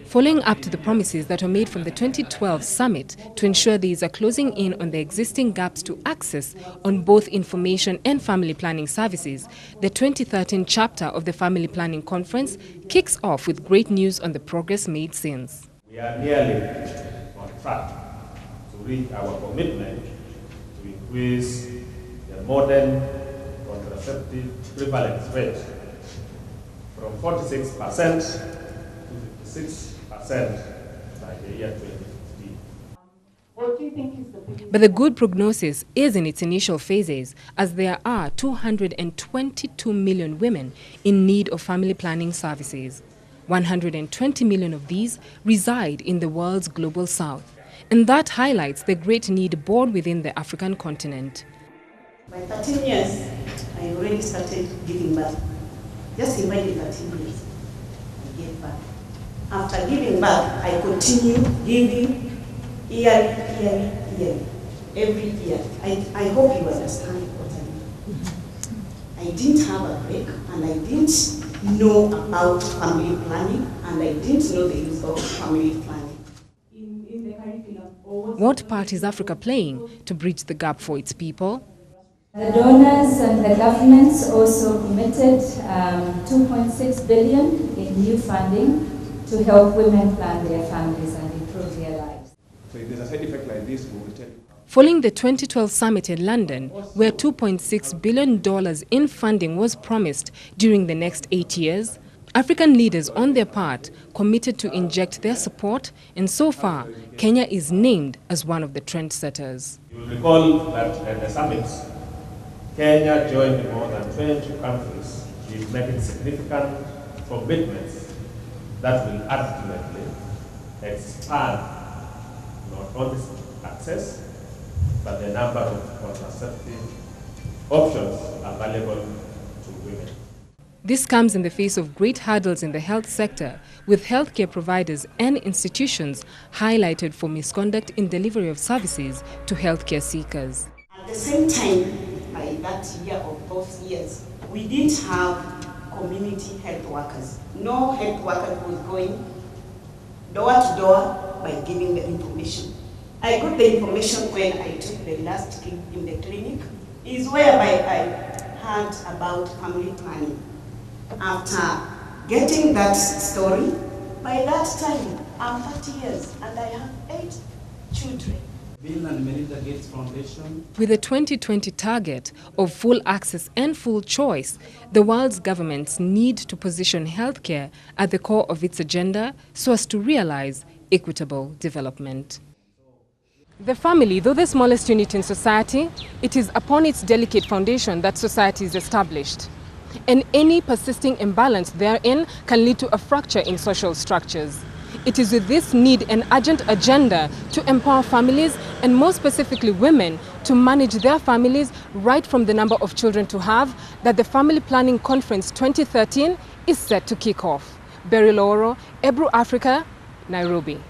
Following up to the promises that were made from the 2012 summit to ensure these are closing in on the existing gaps to access on both information and family planning services, the 2013 chapter of the Family Planning Conference kicks off with great news on the progress made since. We are nearly on track to reach our commitment to increase the modern contraceptive prevalence rate from 46% to 56% by the year 2015. But the good prognosis is in its initial phases, as there are 222 million women in need of family planning services. 120 million of these reside in the world's global south, and that highlights the great need born within the African continent. By 13 years, I already started giving birth. Just imagine 13 years, I gave birth. After giving birth, I continue giving yearly, every year. I hope you understand what I mean. I didn't have a break, and I didn't know about family planning, and I didn't know the use of family planning. In the curriculum, what part is Africa playing to bridge the gap for its people? The donors and the governments also committed 2.6 billion in new funding to help women plan their families and improve their lives. So if there's a side effect like this, we will tell you. Following the 2012 summit in London, where $2.6 billion in funding was promised during the next 8 years, African leaders on their part committed to inject their support, and so far, Kenya is named as one of the trendsetters. You will recall that at the summits, Kenya joined more than 20 countries in making significant commitments that will ultimately expand not only access, but the number of contraceptive options available to women. This comes in the face of great hurdles in the health sector, with healthcare providers and institutions highlighted for misconduct in delivery of services to healthcare seekers. At the same time, by that year or those years, we didn't have community health workers. No health worker was going door to door by giving the information. I got the information when I took the last trip in the clinic, is whereby I heard about family planning. After getting that story, by that time, I'm 30 years and I have 8 children. Bill and Melinda Gates Foundation. With a 2020 target of full access and full choice, the world's governments need to position healthcare at the core of its agenda so as to realize equitable development. The family, though the smallest unit in society, it is upon its delicate foundation that society is established. And any persisting imbalance therein can lead to a fracture in social structures. It is with this need and urgent agenda to empower families, and more specifically women, to manage their families right from the number of children to have, that the Family Planning Conference 2013 is set to kick off. Berry Loro, Ebru Africa, Nairobi.